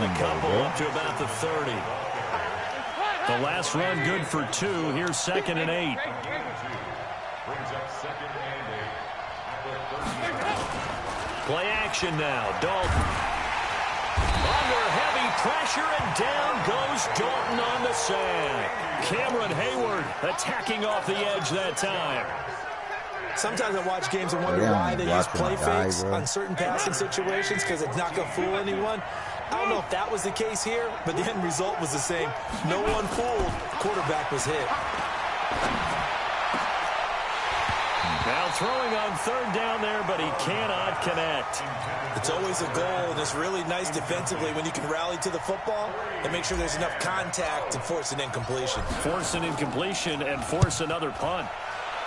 a couple up to about the 30. The last run good for 2. Here's 2nd and 8. Play action now. Dalton. Under heavy pressure, and down goes Dalton on the sack. Cameron Hayward attacking off the edge that time. Sometimes I watch games and wonder why they use play fakes on certain passing situations, because it's not going to fool anyone. I don't know if that was the case here, but the end result was the same. No one fooled. Quarterback was hit. Now throwing on 3rd down there, but he cannot connect. It's always a goal, and it's really nice defensively when you can rally to the football and make sure there's enough contact to force an incompletion. Force an incompletion and force another punt.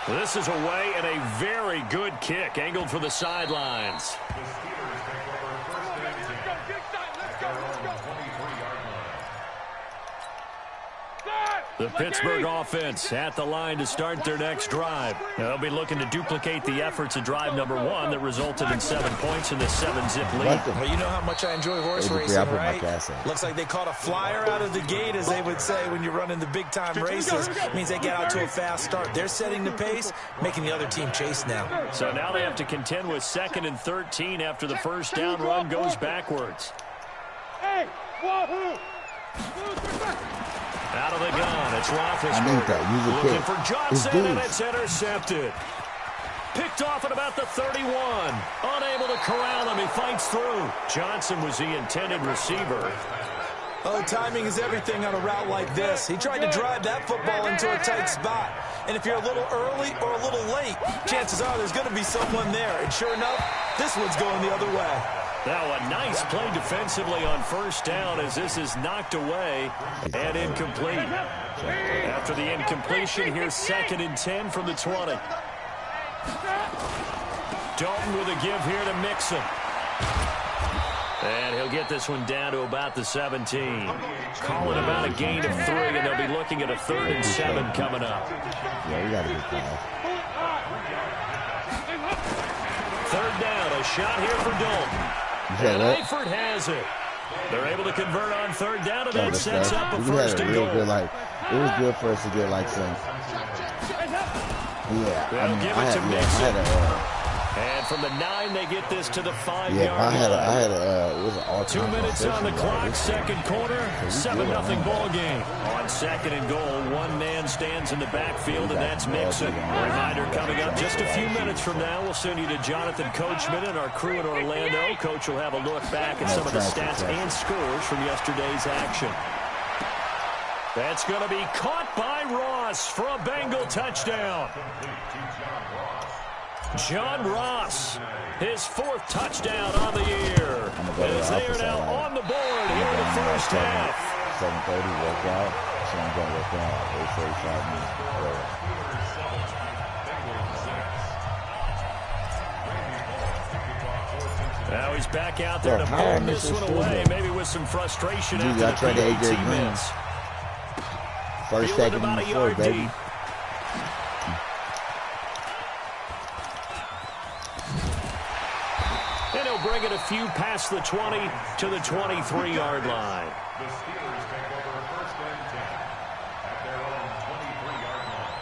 This is away, and a very good kick angled for the sidelines. The Pittsburgh offense at the line to start their next drive. They'll be looking to duplicate the efforts of drive number 1 that resulted in 7 points in the 7-zip lead. Well, you know how much I enjoy horse racing, right? Looks like they caught a flyer out of the gate, as they would say when you're running the big-time races. It means they get out to a fast start. They're setting the pace, making the other team chase now. So now they have to contend with 2nd and 13 after the first down run goes backwards. Hey, wahoo! Out of the gun, it's Roethlisberger looking for Johnson, and it's intercepted. Picked off at about the 31. Unable to corral him, he fights through. Johnson was the intended receiver. Oh, timing is everything on a route like this. He tried to drive that football into a tight spot. And if you're a little early or a little late, chances are there's going to be someone there. And sure enough, this one's going the other way. Now a nice play defensively on 1st down as this is knocked away and incomplete. After the incompletion, here's 2nd and 10 from the 20. Dalton with a give here to Mixon. And he'll get this one down to about the 17. Calling about a gain of 3, and they'll be looking at a 3rd and 7 coming up. Yeah, we got a good call. 3rd down, a shot here for Dalton. And Eifert has it. They're able to convert on 3rd down, and that sets up a 1st and goal. It was good for us to get like some. Yeah, they'll give it to Mixon. And from the 9, they get this to the 5-yard line. It was an 2 minutes on the clock, 2nd quarter, 7-0 ball game. On 2nd and goal, one man stands in the backfield, and that's Mixon. Reminder coming up just a few minutes from now. We'll send you to Jonathan Coachman and our crew in Orlando. Coach will have a look back at some of the stats and scores from yesterday's action. That's going to be caught by Ross for a Bengal touchdown. John Ross, his 4th touchdown on the year. As they are now on the board here in the first half. 7:30 workout. So I'm going to work out 8:45 minutes. Now he's back out there to pull this one away, maybe with some frustration after the PAT minutes. First, 2nd, about and a yard 4, baby. deep. And he'll bring it a few past the 20 to the 23-yard line. The Steelers take over 1st and 10 at their own 23-yard line.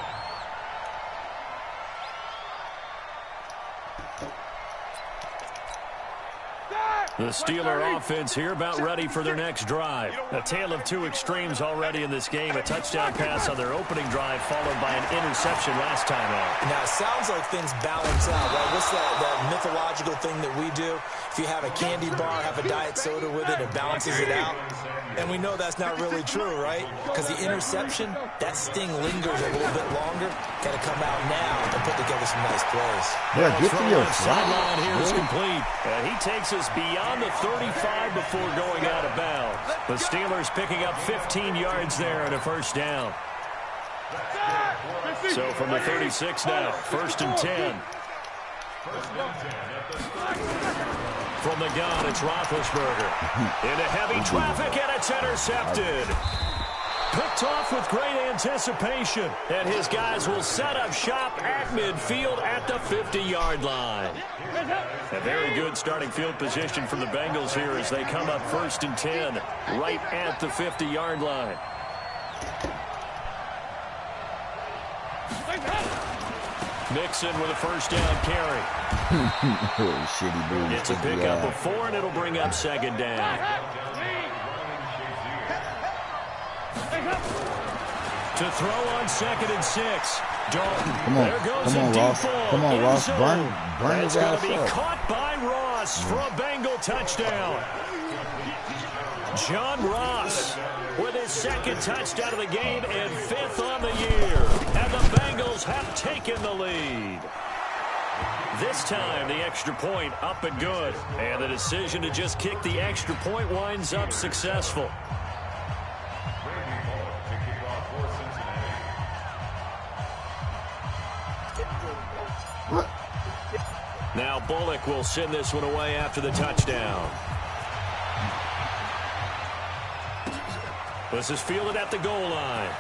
The Steeler offense here about ready for their next drive. A tale of 2 extremes already in this game. A touchdown pass on their opening drive followed by an interception last time out. Now, it sounds like things balance out, right? What's that mythological thing that we do? If you have a candy bar, have a diet soda with it, it balances it out. And we know that's not really true, right? Because the interception, that sting lingers a little bit longer. Got to come out now and put together some nice plays. Yeah, get to your sideline here is complete. And he takes us beyond the 35 before going out of bounds. The Steelers picking up 15 yards there and a 1st down. So from the 36 now, 1st and 10. From the gun, it's Roethlisberger. Into heavy traffic, and it's intercepted. Picked off with great anticipation. And his guys will set up shop at midfield at the 50-yard line. A very good starting field position for the Bengals here as they come up 1st and 10 right at the 50-yard line. Mixon with a first down carry. It's a pickup of 4, and it'll bring up 2nd down. To throw on 2nd and 6. Dalton. There goes a deep ball. Come on, Ross. Burn his ass up. It's going to be caught by Ross for a Bengal touchdown. John Ross with his 2nd touchdown of the game and 5th on the year. And the Bengals have taken the lead. This time, the extra point up and good. And the decision to just kick the extra point winds up successful. Now Bullock will send this one away after the touchdown. This is fielded at the goal line.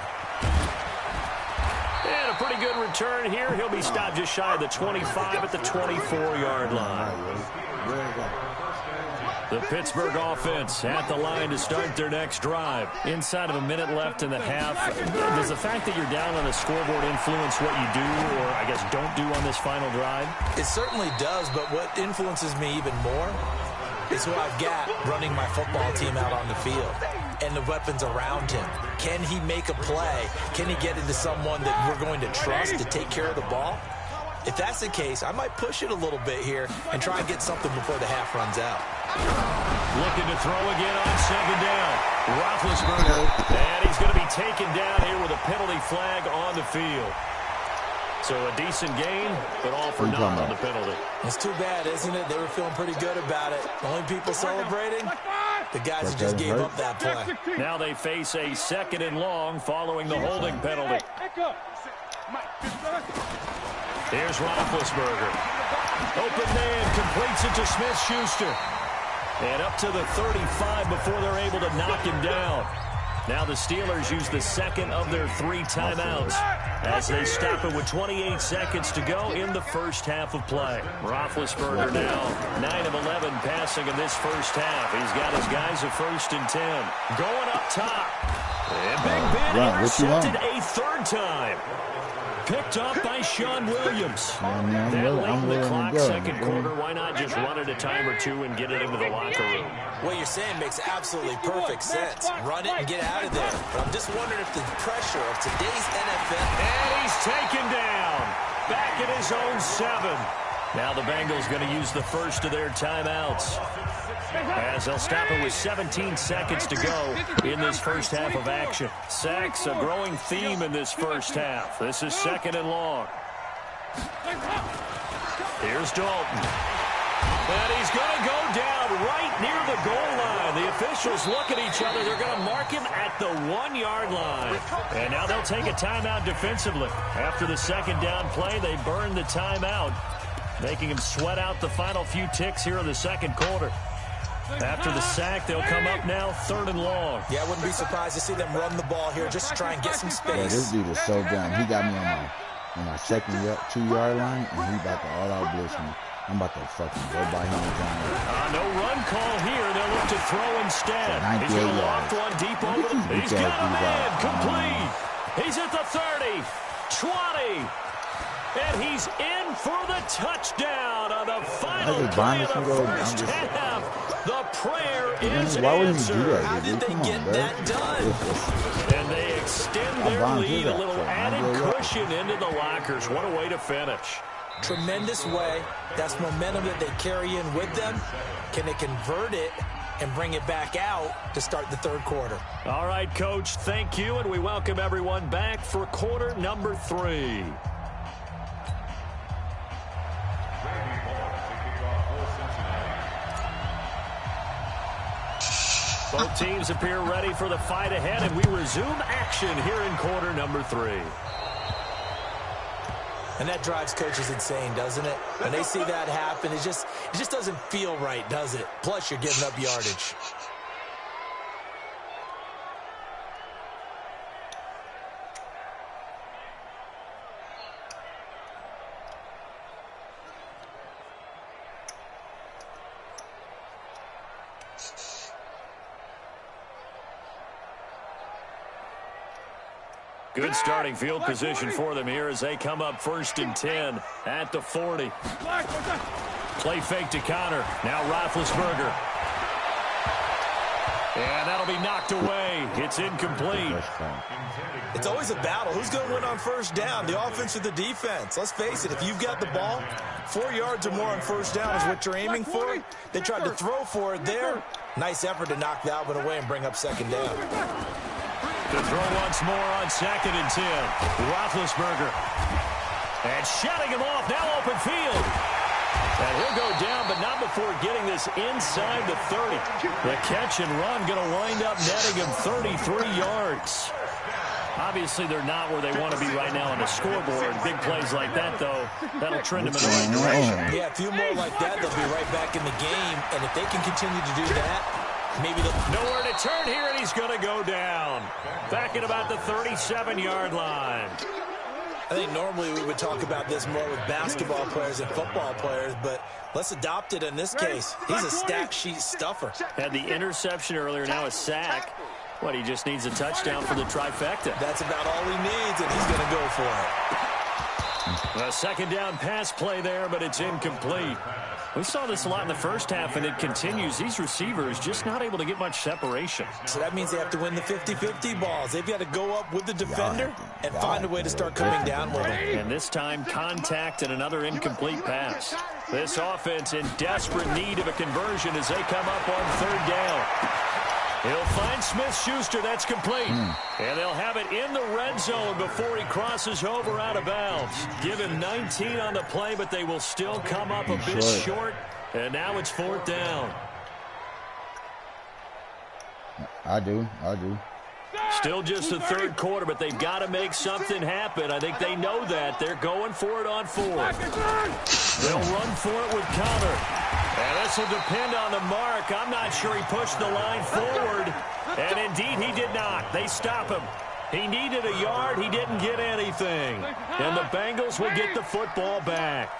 And a pretty good return here. He'll be stopped just shy of the 25 at the 24-yard line. The Pittsburgh offense at the line to start their next drive. Inside of a minute left in the half. Does the fact that you're down on the scoreboard influence what you do, or I guess don't do on this final drive? It certainly does, but what influences me even more is who I've got running my football team out on the field and the weapons around him. Can he make a play? Can he get into someone that we're going to trust to take care of the ball? If that's the case, I might push it a little bit here and try and get something before the half runs out. Looking to throw again on 2nd down. Roethlisberger, and he's going to be taken down here with a penalty flag on the field. So a decent gain, but all for naught on the penalty. It's too bad, isn't it? They were feeling pretty good about it. The only people celebrating, the guys who just gave up that play. Now they face a 2nd and long following the holding penalty. Here's Roethlisberger. Open man, completes it to Smith-Schuster. And up to the 35 before they're able to knock him down. Now the Steelers use the 2nd of their 3 timeouts as they stop it with 28 seconds to go in the first half of play. Roethlisberger now 9 of 11 passing in this first half. He's got his guys at 1st and 10. Going up top. And Big Ben intercepted a 3rd time. Picked up by Sean Williams. They're leading the clock 2nd quarter. Why not just run it a time or two and get it into the locker room? What you're saying makes absolutely perfect sense. Run it and get out of there. But I'm just wondering if the pressure of today's NFL... And he's taken down. Back at his own 7. Now the Bengals going to use the first of their timeouts, as they'll stop it with 17 seconds to go in this first half of action. Sacks, a growing theme in this first half. This is 2nd and long. Here's Dalton. And he's going to go down right near the goal line. The officials look at each other. They're going to mark him at the 1-yard line. And now they'll take a timeout defensively. After the 2nd down play, they burn the timeout, making him sweat out the final few ticks here in the 2nd quarter. After the sack, they'll come up now 3rd and long. Yeah, I wouldn't be surprised to see them run the ball here just to try and get some space. Yeah, this dude is so dumb. He got me on my 2nd 2-yard line, and he about to all-out blitz me. I'm about to fucking go by him and no run call here. They'll look to throw instead. He's going to loft one deep over the... He's got a man complete. He's at the 30, 20. And he's in for the touchdown on the final play of the first half. The prayer is answered. How did they get that done? And they extend their lead, a little added cushion into the lockers. What a way to finish. Tremendous way. That's momentum that they carry in with them. Can they convert it and bring it back out to start the 3rd quarter? All right, Coach, thank you, and we welcome everyone back for quarter number 3. Both teams appear ready for the fight ahead, and we resume action here in quarter number 3. And that drives coaches insane, doesn't it? When they see that happen, it just doesn't feel right, does it? Plus, you're giving up yardage. Good starting field position for them here as they come up 1st and 10 at the 40. Play fake to Connor. Now Roethlisberger. And that'll be knocked away. It's incomplete. It's always a battle. Who's going to win on 1st down, the offense or the defense? Let's face it, if you've got the ball, 4 yards or more on 1st down is what you're aiming for. They tried to throw for it there. Nice effort to knock that one away and bring up 2nd down. To throw once more on 2nd and 10. Roethlisberger. And shutting him off. Now open field. And he'll go down, but not before getting this inside the 30. The catch and run going to wind up netting him 33 yards. Obviously, they're not where they want to be right now on the scoreboard. Big plays like that, though, that'll trend them in the right direction. Yeah, a few more like that, they'll be right back in the game. And if they can continue to do that, maybe they'll... Nowhere to turn here, and he's going to go down. Back at about the 37-yard line. I think normally we would talk about this more with basketball players and football players, but let's adopt it in this case. He's a stat sheet stuffer. Had the interception earlier, now a sack. What, he just needs a touchdown for the trifecta. That's about all he needs, and he's going to go for it. A 2nd down pass play there, but it's incomplete. We saw this a lot in the first half, and it continues. These receivers just not able to get much separation. So that means they have to win the 50-50 balls. They've got to go up with the defender and find a way to start coming down with him. And this time, contact and another incomplete pass. This offense in desperate need of a conversion as they come up on 3rd down. He'll find Smith-Schuster. That's complete. And they'll have it in the red zone before he crosses over out of bounds. Give him 19 on the play, but they will still come up a bit short. And now it's 4th down. I do. Still just the 3rd quarter, but they've got to make something happen. I think they know that. They're going for it on 4th. They'll run for it with Connor. And this will depend on the mark. I'm not sure he pushed the line forward. And indeed, he did not. They stop him. He needed a yard. He didn't get anything. And the Bengals will get the football back.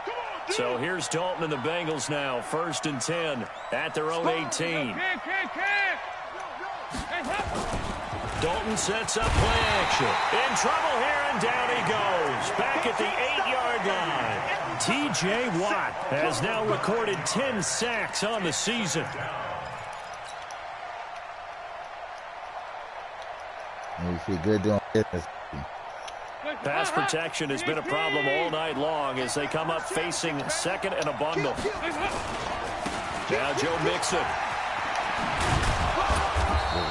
So here's Dalton and the Bengals now. 1st and 10 at their own 18. Dalton sets up play action. In trouble here, and down he goes. Back at the 8-yard line. T.J. Watt has now recorded 10 sacks on the season. You feel good doing this. Pass protection has been a problem all night long as they come up facing 2nd and a bundle. Now Joe Mixon.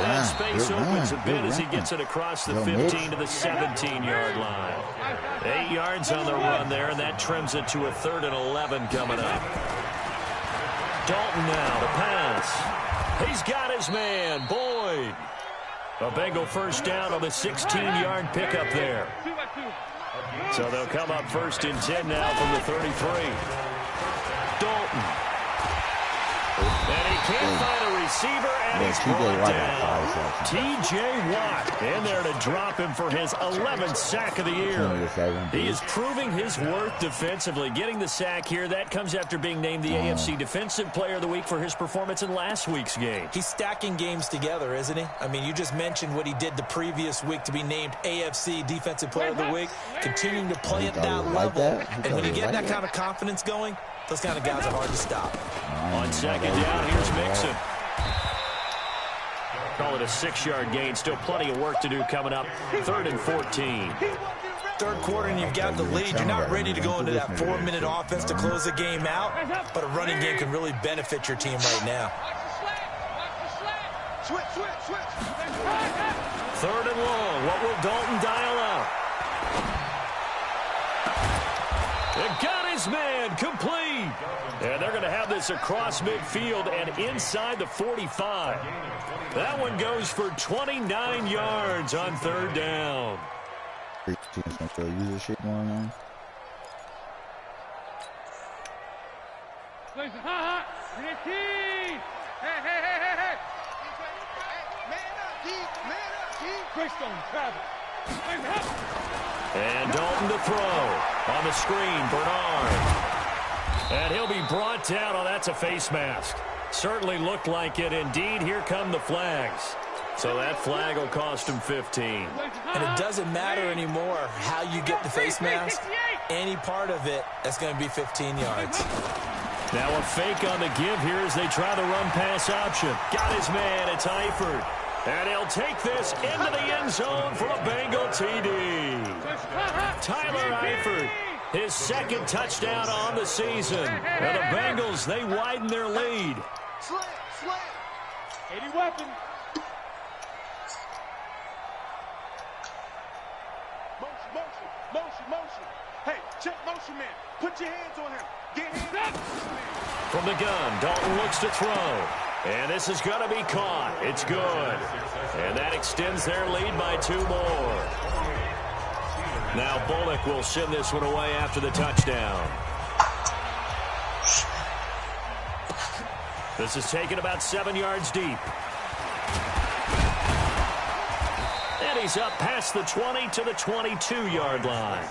And space opens a bit as he gets it across the 15 to the 17-yard line. 8 yards on the run there, and that trims it to a 3rd and 11 coming up. Dalton now to pass. He's got his man, Boyd. A Bengal 1st down on the 16-yard pickup there. So they'll come up 1st and 10 now from the 33. Dalton. And he can't find a receiver, and he's brought down. T.J. Watt in there to drop him for his 11th sack of the year. He is proving his worth defensively. Getting the sack here, that comes after being named the AFC Defensive Player of the Week for his performance in last week's game. He's stacking games together, isn't he? I mean, you just mentioned what he did the previous week to be named AFC Defensive Player of the Week. Continuing to play at that level. And when you get that kind of confidence going, those kind of guys are hard to stop. On 2nd down, here's Mixon. Call it a 6-yard gain. Still plenty of work to do coming up. 3rd and 14. 3rd quarter and you've got the lead. You're not ready to go into that 4-minute offense to close the game out, but a running game can really benefit your team right now. 3rd and long. What will Dalton dial up? It got his man complete. And they're going to have this across midfield and inside the 45. That one goes for 29 yards on 3rd down. Use this shit going on. And Dalton to throw. On the screen, Bernard. And he'll be brought down. Oh, that's a face mask. Certainly looked like it. Indeed, here come the flags. So that flag will cost him 15. And it doesn't matter anymore how you get the face mask. Any part of it, that's going to be 15 yards. Now a fake on the give here as they try the run-pass option. Got his man, it's Eifert. And he'll take this into the end zone for a Bengal TD. Tyler Eifert, his second touchdown on the season. And the Bengals, they widen their lead. Slant. 80 weapon. Motion. Hey, check motion man. Put your hands on him. Get hands. From the gun, Dalton looks to throw. And this is going to be caught. It's good. And that extends their lead by 2 more. Now Bullock will send this one away after the touchdown. This is taken about 7 yards deep. And he's up past the 20 to the 22-yard line.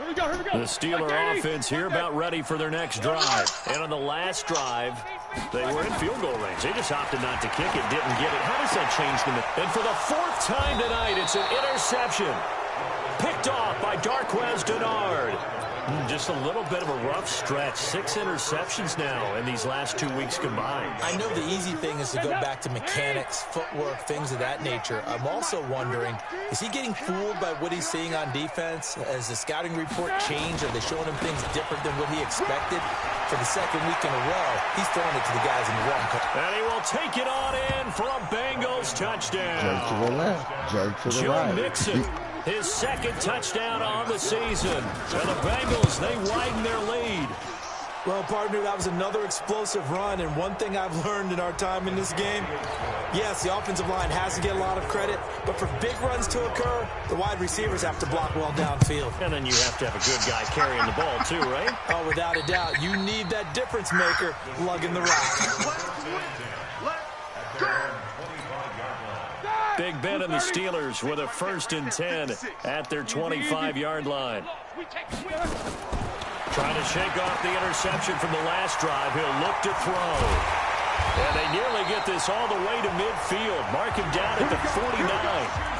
The Steeler offense here about ready for their next drive. And on the last drive, they were in field goal range. They just opted not to kick it, didn't get it. How does that change them? And for the 4th time tonight, it's an interception. Picked off by Darquez Dennard. Just a little bit of a rough stretch. 6 interceptions now in these last 2 weeks combined. I know the easy thing is to go back to mechanics, footwork, things of that nature. I'm also wondering, is he getting fooled by what he's seeing on defense? Has the scouting report changed? Are they showing him things different than what he expected? For the 2nd week in a row, he's throwing it to the guys in the run. And he will take it on in for a Bengals touchdown. Jerk to the left. Jerk to the Joe right. Mixon, his 2nd touchdown on the season. And the Bengals, they widen their lead. Well, partner, that was another explosive run, and one thing I've learned in our time in this game, yes, the offensive line has to get a lot of credit, but for big runs to occur, the wide receivers have to block well downfield. And then you have to have a good guy carrying the ball, too, right? Oh, without a doubt. You need that difference maker lugging the rock. Big Ben and the Steelers with a 1st and 10 at their 25-yard line. Trying to shake off the interception from the last drive. He'll look to throw. And they nearly get this all the way to midfield. Mark him down at the 49.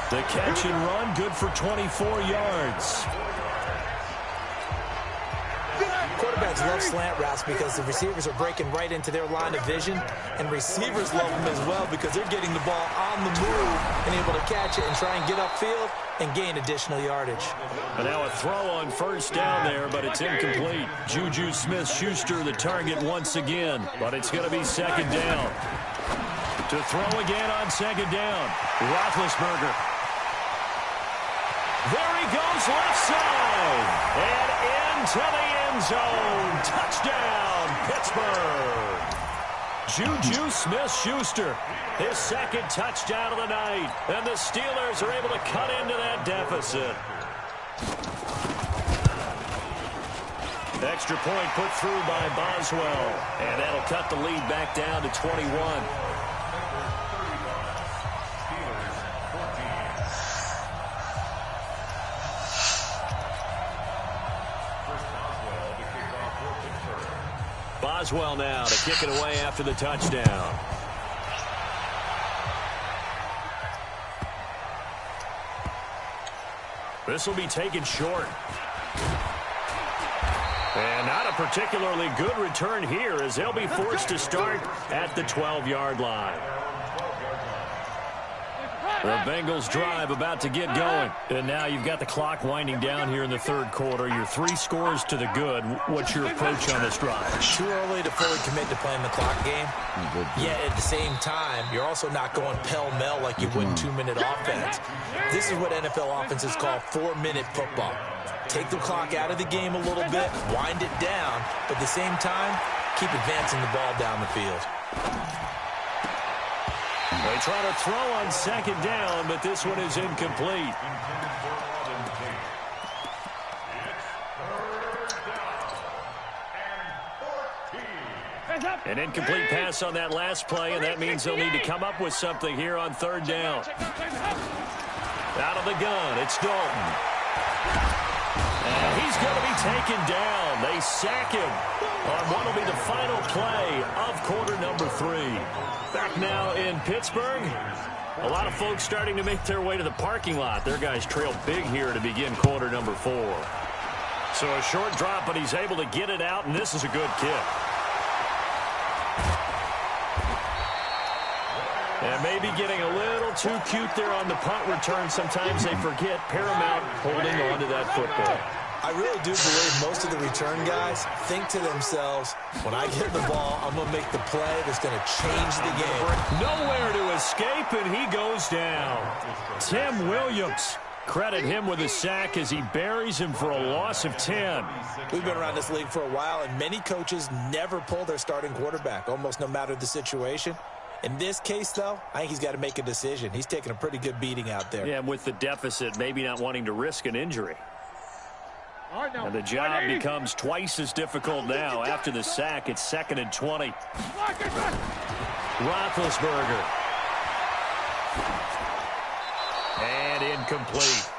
The catch and run, good for 24 yards. Quarterbacks love slant routes because the receivers are breaking right into their line of vision, and receivers love them as well because they're getting the ball on the move and able to catch it and try and get upfield and gain additional yardage. And now a throw on 1st down there, but it's incomplete. Juju Smith-Schuster the target once again, but it's going to be 2nd down. To throw again on 2nd down, Roethlisberger. There he goes left side. And into the end zone. Touchdown, Pittsburgh. Juju Smith-Schuster, his 2nd touchdown of the night. And the Steelers are able to cut into that deficit. Extra point put through by Boswell. And that'll cut the lead back down to 21. Boswell now to kick it away after the touchdown. This will be taken short. And not a particularly good return here as they'll be forced to start at the 12-yard line. The Bengals drive about to get going. And now you've got the clock winding down here in the 3rd quarter. You're 3 scores to the good. What's your approach on this drive? Too early to fully commit to playing the clock game. Yet at the same time, you're also not going pell-mell like you would in 2-minute offense. This is what NFL offenses call 4-minute football. Take the clock out of the game a little bit, wind it down, but at the same time, keep advancing the ball down the field. They try to throw on 2nd down, but this one is incomplete. An incomplete pass on that last play, and that means they'll need to come up with something here on 3rd down. Out of the gun, it's Dalton. And he's going to be taken down. They sack him on what will be the final play of quarter number 3. Back now in Pittsburgh. A lot of folks starting to make their way to the parking lot. Their guys trail big here to begin quarter number 4. So a short drop, but he's able to get it out, and this is a good kick. And maybe getting a little too cute there on the punt return. Sometimes they forget paramount holding on to that football. I really do believe most of the return guys think to themselves, when I get the ball, I'm going to make the play that's going to change the game. Nowhere to escape, and he goes down. Tim Williams. Credit him with a sack as he buries him for a loss of 10. We've been around this league for a while, and many coaches never pull their starting quarterback, almost no matter the situation. In this case, though, I think he's got to make a decision. He's taking a pretty good beating out there. Yeah, with the deficit, maybe not wanting to risk an injury. And the job becomes twice as difficult now. After the sack, it's 2nd and 20. Roethlisberger. And incomplete.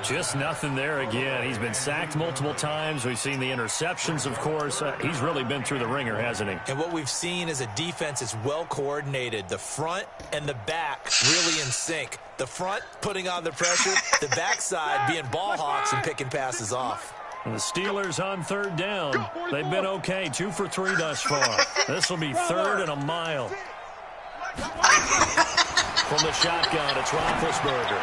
Just nothing there again. He's been sacked multiple times. We've seen the interceptions, of course. He's really been through the ringer, hasn't he? And what we've seen is a defense that's well coordinated. The front and the back really in sync. The front putting on the pressure, the backside being ball hawks and picking passes off. And the Steelers on 3rd down. They've been okay, 2 for 3 thus far. This will be 3rd and a mile. From the shotgun, it's Roethlisberger.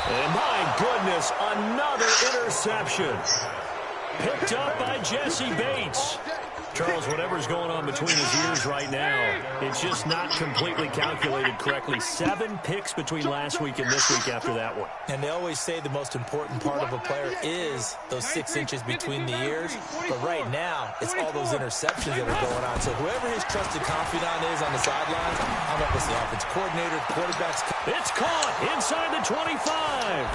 And my goodness, another interception. Picked up by Jesse Bates. Charles, whatever's going on between his ears right now, it's just not completely calculated correctly. 7 picks between last week and this week after that one. And they always say the most important part of a player is those 6 inches between the ears. But right now, it's all those interceptions that are going on. So whoever his trusted confidant is on the sidelines, I'm up with the offense coordinator, quarterbacks. It's caught inside the 25.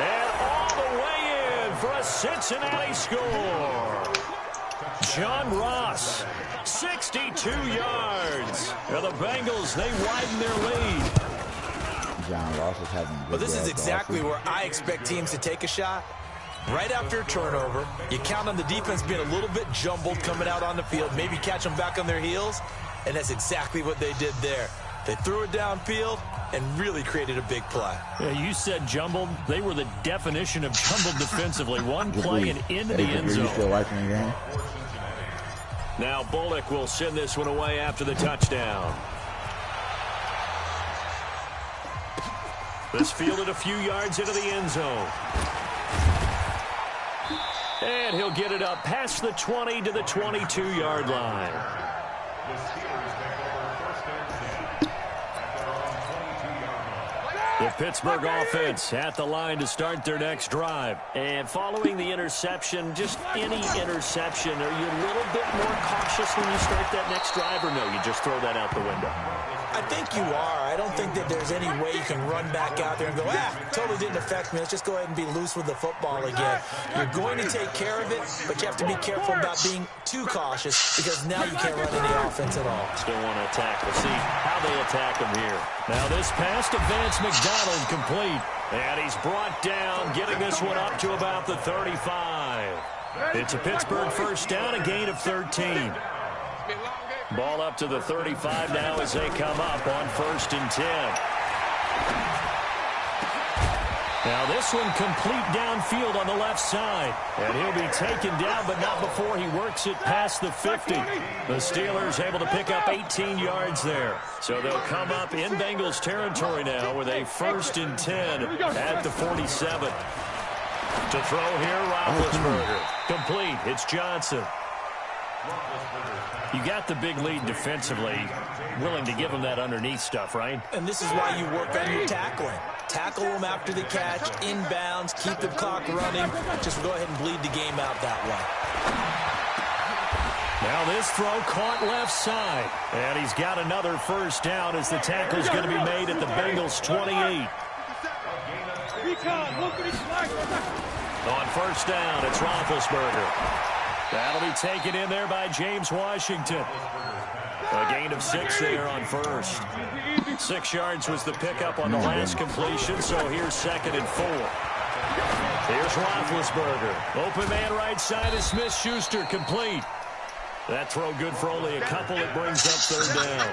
And all the way in for a Cincinnati score. John Ross, 62 yards. And the Bengals, they widen their lead. John Ross is having a good But this is exactly where I expect teams to take a shot. Right after a turnover, you count on the defense being a little bit jumbled coming out on the field, maybe catch them back on their heels, and that's exactly what they did there. They threw it downfield and really created a big play. Yeah, you said jumbled. They were the definition of jumbled defensively. One play and into the end zone. Still watching the game? Now Bullock will send this one away after the touchdown. This fielded a few yards into the end zone. And he'll get it up past the 20 to the 22-yard line. The Pittsburgh offense at the line to start their next drive. And following the interception, just any interception, are you a little bit more cautious when you start that next drive, or no, you just throw that out the window? I think you are. I don't think that there's any way you can run back out there and go, totally didn't affect me. Let's just go ahead and be loose with the football again. You're going to take care of it, but you have to be careful about being too cautious because now you can't run any offense at all. Still want to attack. We'll see how they attack him here. Now this pass to Vance McDonald complete. And he's brought down, getting this one up to about the 35. It's a Pittsburgh first down, a gain of 13. Ball up to the 35 now as they come up on 1st and 10. Now this one complete downfield on the left side. And he'll be taken down, but not before he works it past the 50. The Steelers able to pick up 18 yards there. So they'll come up in Bengals territory now with a 1st and 10 at the 47. To throw here, Roethlisberger. Complete. It's Johnson. You got the big lead defensively. Willing to give them that underneath stuff, right? And this is why you work on your tackling. Tackle them after the catch, inbounds, keep the clock running. Just go ahead and bleed the game out that way. Now this throw caught left side. And he's got another first down as the tackle's going to be made at the Bengals 28. On 1st down, it's Roethlisberger. That'll be taken in there by James Washington. A gain of 6 there on 1st. 6 yards was the pickup on the last completion, so here's 2nd and 4. Here's Roethlisberger. Open man right side is Smith-Schuster, complete. That throw good for only a couple. It brings up third down.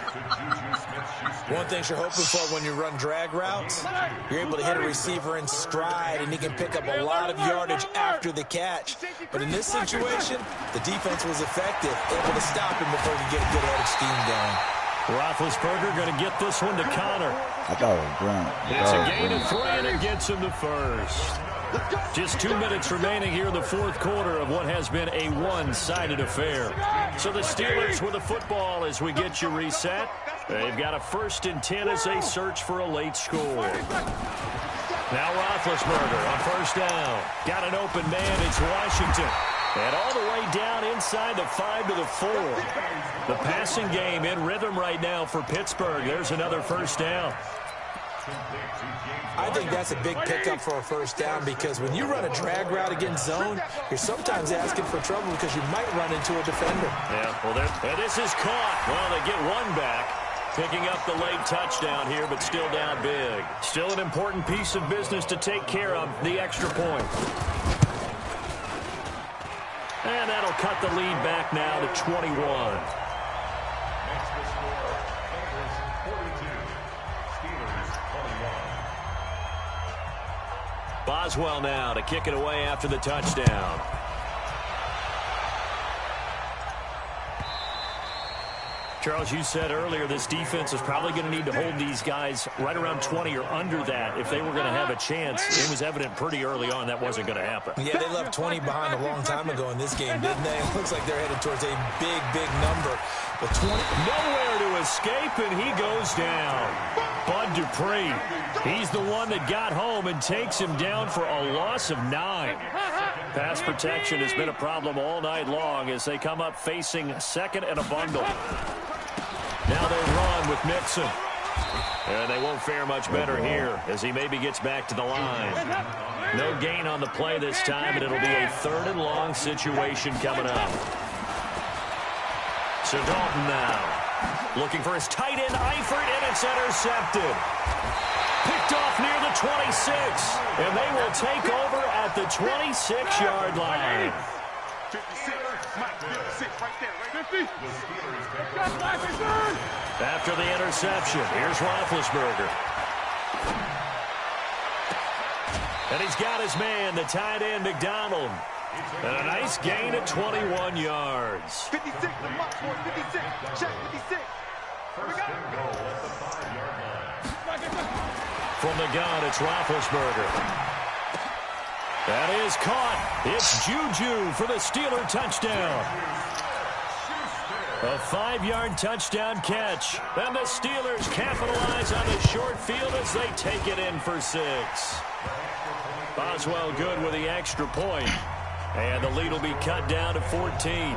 One thing you're hoping for when you run drag routes, you're able to hit a receiver in stride, and he can pick up a lot of yardage after the catch. But in this situation, the defense was effective, able to stop him before he could get a good-headed scheme going. Roethlisberger going to get this one to Connor. I thought it was Grant. It's a gain of 3, and it gets him to first. Just 2 minutes remaining here in the fourth quarter of what has been a one-sided affair. So the Steelers with the football as we get you reset. They've got a 1st and 10 as they search for a late score. Now Roethlisberger on first down. Got an open man. It's Washington. And all the way down inside the 5 to the 4. The passing game in rhythm right now for Pittsburgh. There's another first down. I think that's a big pickup for a first down because when you run a drag route against zone, you're sometimes asking for trouble because you might run into a defender. Yeah, well, this is caught. Well, they get one back, picking up the late touchdown here, but still down big. Still an important piece of business to take care of, the extra point. And that'll cut the lead back now to 21. Boswell now to kick it away after the touchdown. Charles, you said earlier this defense is probably going to need to hold these guys right around 20 or under that if they were going to have a chance. It was evident pretty early on that wasn't going to happen. Yeah, they left 20 behind a long time ago in this game, didn't they? It looks like they're headed towards a big, big number. But 20... Nowhere to escape, and he goes down. Bud Dupree, he's the one that got home and takes him down for a loss of 9. Pass protection has been a problem all night long as they come up facing second and a bundle. Now they run with Mixon. And they won't fare much better here as he maybe gets back to the line. No gain on the play this time, and it'll be a 3rd and long situation coming up. So Dalton now looking for his tight end, Eifert, and it's intercepted. Picked off near the 26, and they will take over at the 26-yard line. 56, Mike, 56 right there, right? 50. After the interception, here's Roethlisberger. And he's got his man, the tight end, McDonald. And a nice gain of 21 yards. 56, the mark for 56. Check 56. First and goal at the 5-yard line. From the gun, it's Roethlisberger. That is caught. It's Juju for the Steeler touchdown. A 5-yard touchdown catch. And the Steelers capitalize on the short field as they take it in for 6. Boswell good with the extra point. And the lead will be cut down to 14.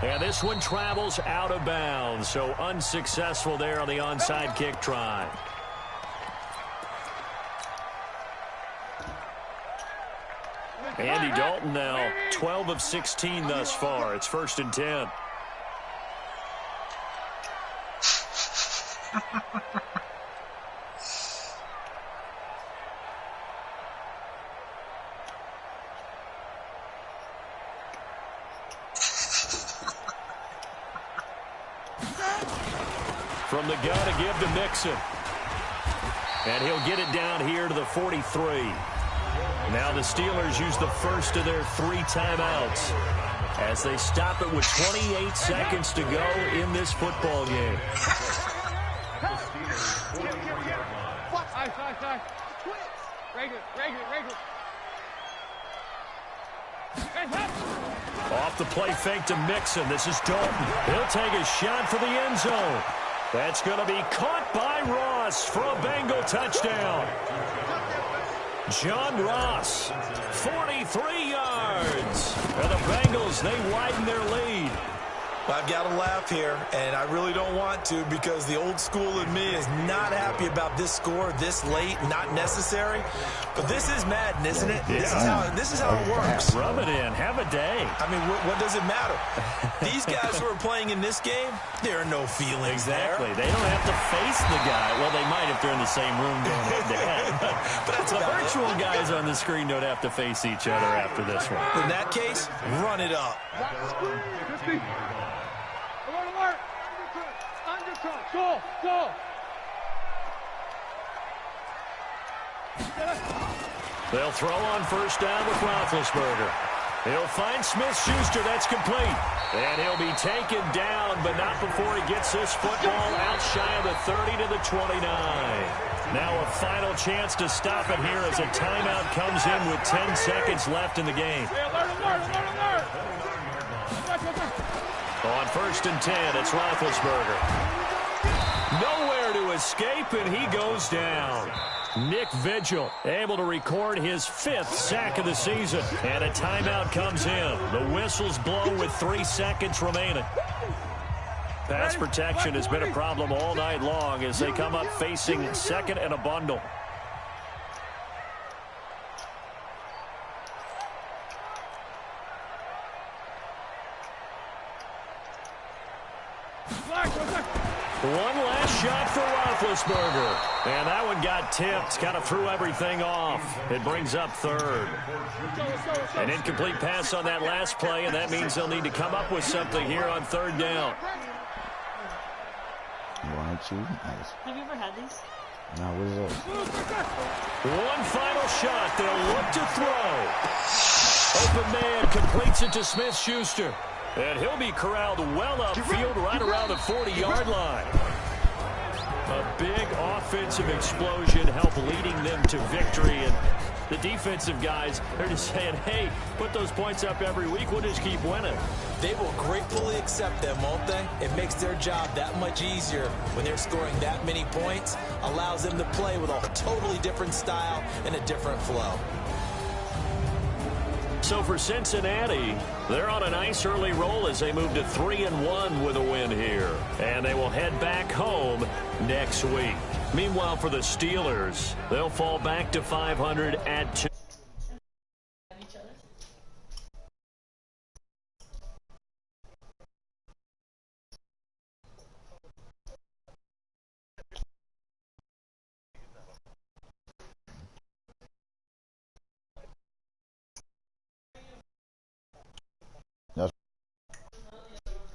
And this one travels out of bounds, so unsuccessful there on the onside kick try. Andy Dalton now 12 of 16 thus far. It's 1st and 10. From the gun to give to Mixon. And he'll get it down here to the 43. Now the Steelers use the first of their 3 timeouts as they stop it with 28 seconds to go in this football game. Off the play fake to Mixon. This is Dalton. He'll take a shot for the end zone. That's going to be caught by Ross for a Bengal touchdown. John Ross, 43 yards. And the Bengals, they widen their lead. I've got to laugh here, and I really don't want to because the old school in me is not happy about this score this late, not necessary. But this is Madden, isn't it? Yeah. This is how it works. Rub it in. Have a day. I mean, what does it matter? These guys who are playing in this game, there are no feelings Exactly. there. They don't have to face the guy. Well, they might if they're in the same room going head-to-head. But that's the about virtual it. guys on the screen don't have to face each other after this one. In that case, run it up. Go. They'll throw on first down with Roethlisberger. He'll find Smith-Schuster. That's complete. And he'll be taken down, but not before he gets this football out shy of the 30 to the 29. Now a final chance to stop it here as a timeout comes in with 10 seconds left in the game. On first and 10, it's Roethlisberger. Nowhere to escape, and he goes down. Nick Vigil able to record his 5th sack of the season. And a timeout comes in. The whistles blow with 3 seconds remaining. Pass protection has been a problem all night long as they come up facing second and a bundle. One last shot for Roethlisberger. And that one got tipped. Kind of threw everything off. It brings up third. An incomplete pass on that last play, and that means they'll need to come up with something here on third down. Nice. Have you ever had these? Now, what is this? One final shot. They'll look to throw. Open man completes it to Smith-Schuster. And he'll be corralled well upfield right around the 40-yard line. A big offensive explosion helped leading them to victory. And the defensive guys, they're just saying, hey, put those points up every week. We'll just keep winning. They will gratefully accept them, won't they? It makes their job that much easier when they're scoring that many points. Allows them to play with a totally different style and a different flow. So for Cincinnati, they're on a nice early roll as they move to 3-1 with a win here. And they will head back home next week. Meanwhile, for the Steelers, they'll fall back to 500 at 2.